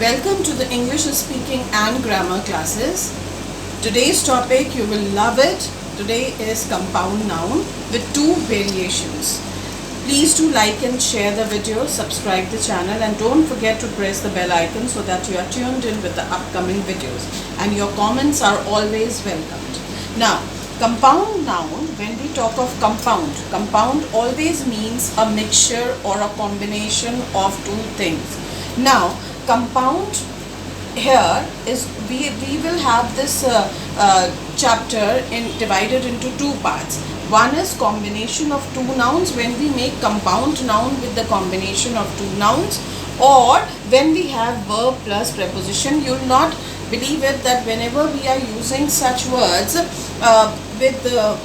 Welcome to the English speaking and grammar classes. Today's topic, you will love it. Today is compound noun with two variations. Please do like and share the video, subscribe the channel, and don't forget to press the bell icon so that you are tuned in with the upcoming videos, and your comments are always welcomed. Now, compound noun, when we talk of compound always means a mixture or a combination of two things. Now, compound here is we will have this chapter divided into two parts. One is combination of two nouns, when we make compound noun with the combination of two nouns, or when we have verb plus preposition. You will not believe it that whenever we are using such words with the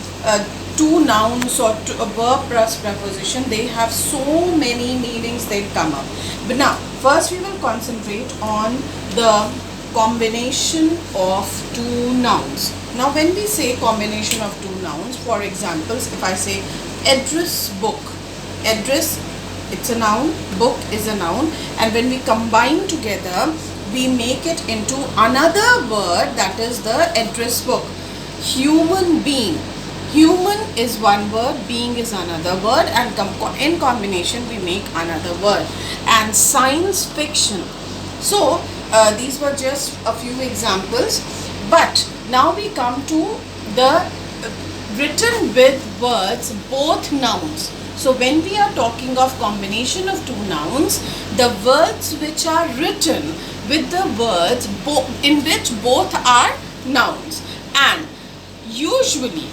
two nouns or a verb plus preposition, they have so many meanings they come up. But now, first we will concentrate on the combination of two nouns. Now, when we say combination of two nouns, for examples, if I say address book, address, it's a noun, book is a noun, and when we combine together, we make it into another word, that is the address book. Human being, human is one word, being is another word, and in combination we make another word. And science fiction. So these were just a few examples, but now we come to the written with words, both nouns. So when we are talking of combination of two nouns, the words which are written with the words in which both are nouns, and usually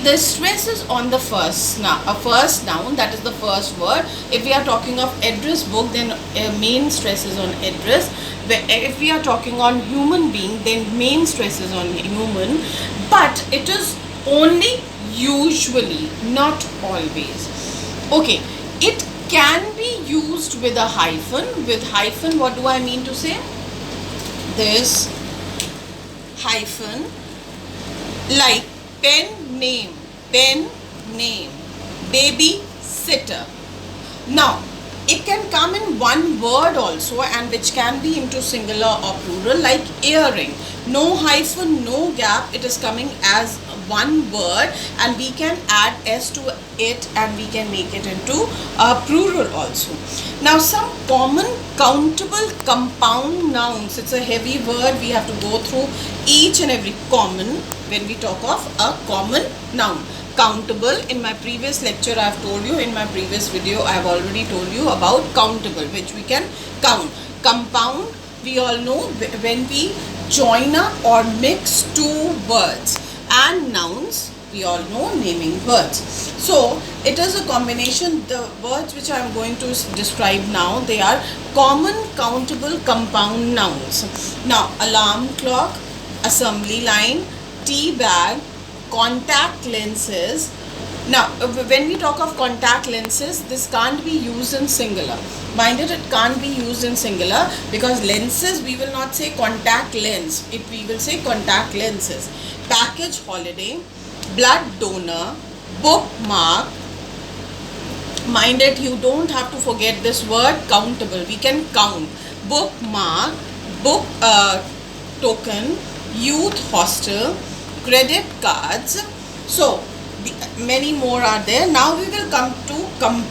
the stress is on the first noun, that is the first word. If we are talking of address book, then main stress is on address. If we are talking on human being, then main stress is on human, but it is only usually, not always. Okay, it can be used with a hyphen. With hyphen, what do I mean to say? This hyphen, like pen name, baby sitter. Now, it can come in one word also, and which can be into singular or plural, like earring. No hyphen, no gap, it is coming as one word, and we can add s to it and we can make it into a plural also. Now, some common countable compound nouns. It's a heavy word, we have to go through each and every common when we talk of a common noun. Countable, in my previous lecture I have told you, in my previous video I have already told you about countable, which we can count. Compound, we all know when we join up or mix two words. And nouns, we all know, naming words. So it is a combination. The words which I am going to describe now, they are common countable compound nouns. Now, alarm clock, assembly line, tea bag, contact lenses. Now, when we talk of contact lenses, this can't be used in singular. Mind it can't be used in singular, because lenses, we will not say contact lens. We will say contact lenses. Package holiday, blood donor, bookmark. Mind it, you don't have to forget this word countable. We can count. Bookmark, book token, youth hostel, credit cards. So many more are there. Now we will come to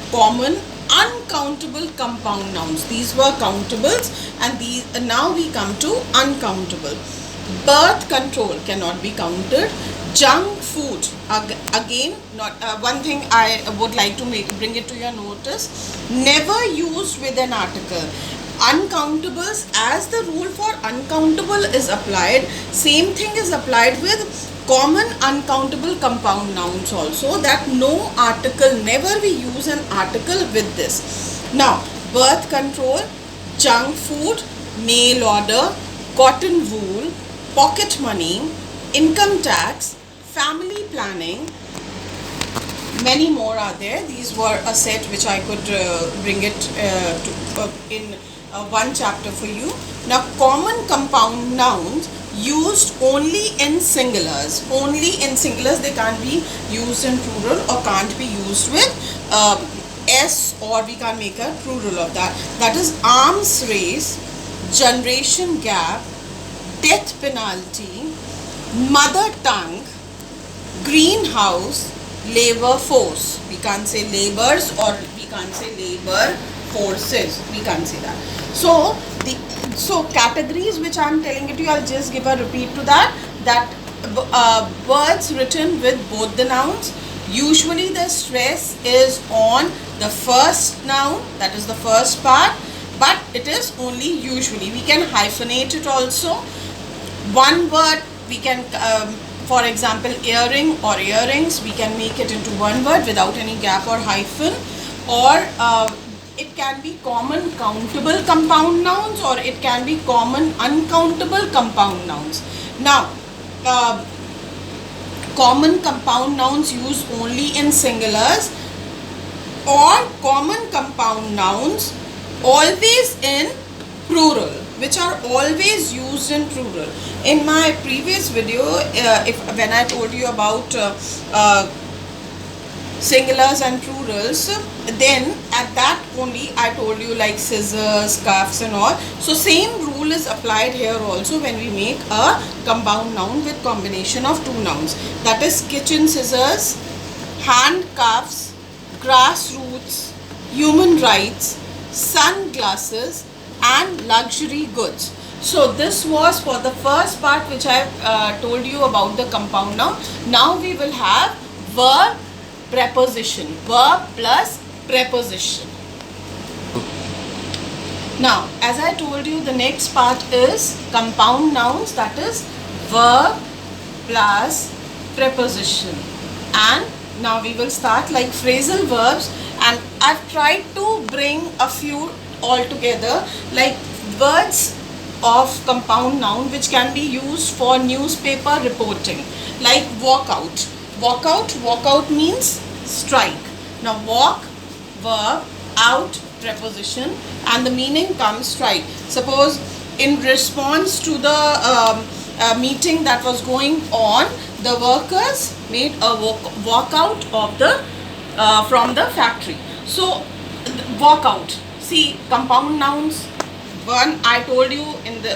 common uncountable compound nouns. These were countables, and now we come to uncountable. Birth control cannot be counted. Junk food, again, not one thing I would like to bring it to your notice. Never used with an article. Uncountables, as the rule for uncountable is applied, same thing is applied with common uncountable compound nouns also, that no article, never we use an article with this. Now, birth control, junk food, mail order, cotton wool, pocket money, income tax, family planning. Many more are there. These were a set which I could bring it in one chapter for you. Now, common compound nouns used only in singulars. Only in singulars, they can't be used in plural or can't be used with S, or we can't make a plural of that. That is arms race, generation gap, death penalty, mother tongue, greenhouse, labor force. We can't say labors, or we can't say labor forces. We can't say that. So so categories which I'm telling it to you, I'll just give a repeat to that. Words written with both the nouns. Usually the stress is on the first noun, that is the first part, but it is only usually. We can hyphenate it also. One word we can, for example, earring or earrings, we can make it into one word without any gap or hyphen. Or it can be common countable compound nouns, or it can be common uncountable compound nouns. Now, common compound nouns used only in singulars, or common compound nouns always in plural, which are always used in plural. In my previous video, when I told you about singulars and plurals, then at that only I told you like scissors, cuffs and all. So same rule is applied here also when we make a compound noun with combination of two nouns. That is kitchen scissors, handcuffs, grassroots, human rights, sunglasses and luxury goods. So this was for the first part which I told you about the compound noun. Now we will have verb preposition, verb plus preposition. Now as I told you, the next part is compound nouns, that is verb plus preposition. And now we will start like phrasal verbs, and I've tried to bring a few all together, like words of compound noun which can be used for newspaper reporting, like walk out. Walk out means strike. Now walk, verb, out, preposition, and the meaning comes strike. Suppose in response to the meeting that was going on, the workers made a walkout of the from the factory. So walk out. See, compound nouns. One I told you in the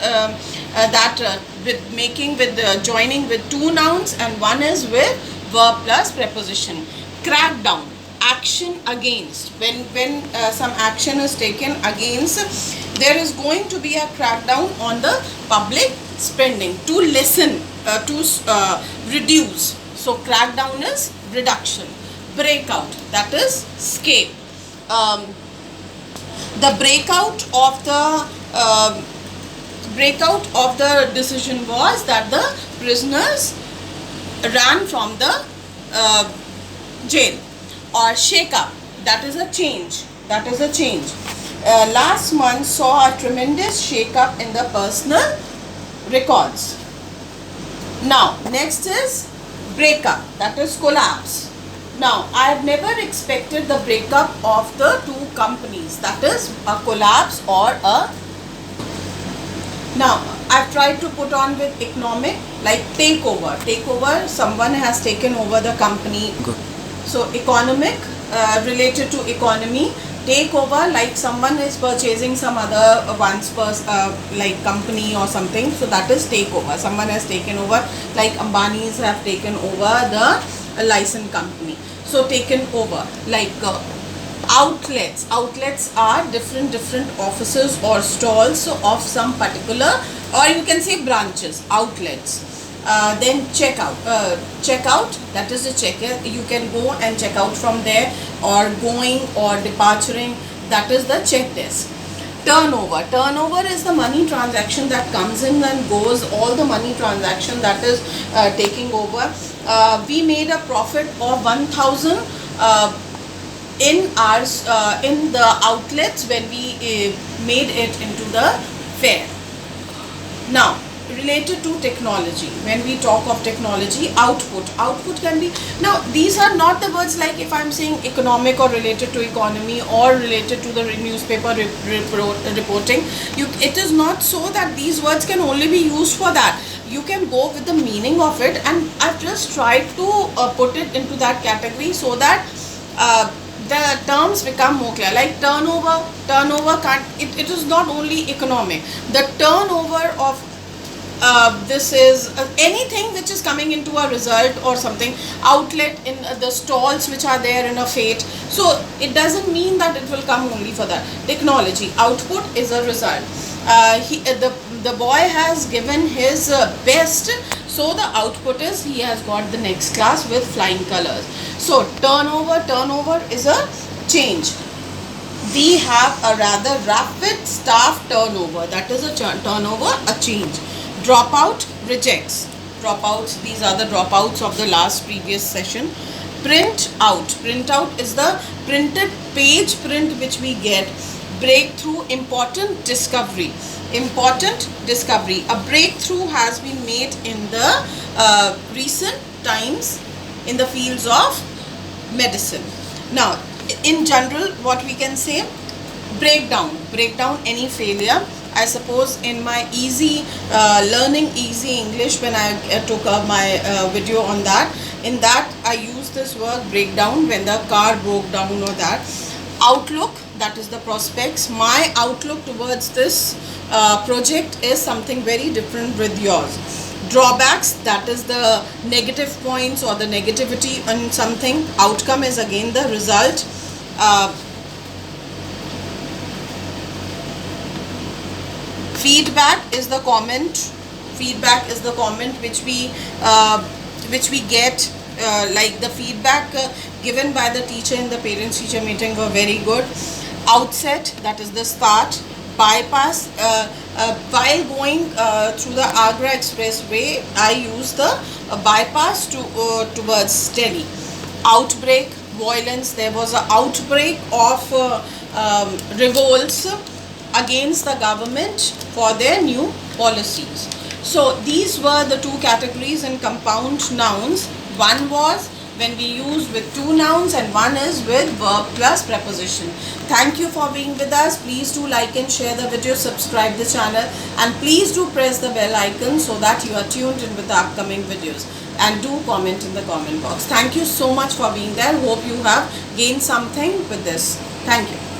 with joining with two nouns, and one is with verb plus preposition. Crackdown, action against. When some action is taken against, there is going to be a crackdown on the public spending. To lessen, to reduce. So crackdown is reduction. Breakout, that is escape. The breakout of the decision was that the prisoners ran from the jail. Or shake up, that is a change. Last month saw a tremendous shake up in the personal records. Now next is breakup, that is collapse. Now I have never expected the breakup of the two companies, that is a collapse or a. Now I've tried to put on with economic, like takeover. Takeover, someone has taken over the company. Good. So economic, related to economy. Takeover, like someone is purchasing some other like company or something. So that is takeover. Someone has taken over, like Ambanis have taken over the license company. So taken over, like outlets. Outlets are different offices or stalls of some particular, or you can say branches, outlets. Then checkout, that is a checker. You can go and check out from there, or going or departuring, that is the check desk. Turnover is the money transaction that comes in and goes, all the money transaction that is taking over. We made a profit of 1,000 in the outlets when we made it into the fair. Now related to technology, when we talk of technology, output can be, now these are not the words like if I'm saying economic or related to economy or related to the newspaper reporting, it is not so that these words can only be used for that. You can go with the meaning of it, and I've just tried to put it into that category so that the terms become more clear. Like turnover can't, it is not only economic. The turnover of this is anything which is coming into a result or something, outlet in the stalls which are there in a fate. So it doesn't mean that it will come only for that. Technology, output is a result. The boy has given his best, so the output is he has got the next class with flying colors. So turnover is a change. We have a rather rapid staff turnover, that is a turnover, a change. Dropout, rejects. Dropouts, these are the dropouts of the last previous session. Printout is the printed page print which we get. Breakthrough, important discovery. A breakthrough has been made in the recent times in the fields of medicine. Now, in general, what we can say, breakdown, any failure. I suppose in my easy learning easy English, when I took my video on that, in that I used this word breakdown, when the car broke down or that. Outlook, that is the prospects. My outlook towards this project is something very different with yours. Drawbacks, that is the negative points or the negativity on something. Outcome is again the result. Feedback is the comment. Which we get, like the feedback given by the teacher in the parents teacher meeting were very good. Outset, that is the start. Bypass, while going through the Agra Expressway, I use the bypass towards Delhi. Outbreak, violence. There was an outbreak of revolts against the government for their new policies. So these were the two categories in compound nouns. One was when we use with two nouns, and one is with verb plus preposition. Thank you for being with us. Please do like and share the video, subscribe the channel, and please do press the bell icon so that you are tuned in with the upcoming videos, and do comment in the comment box. Thank you so much for being there. Hope you have gained something with this. Thank you.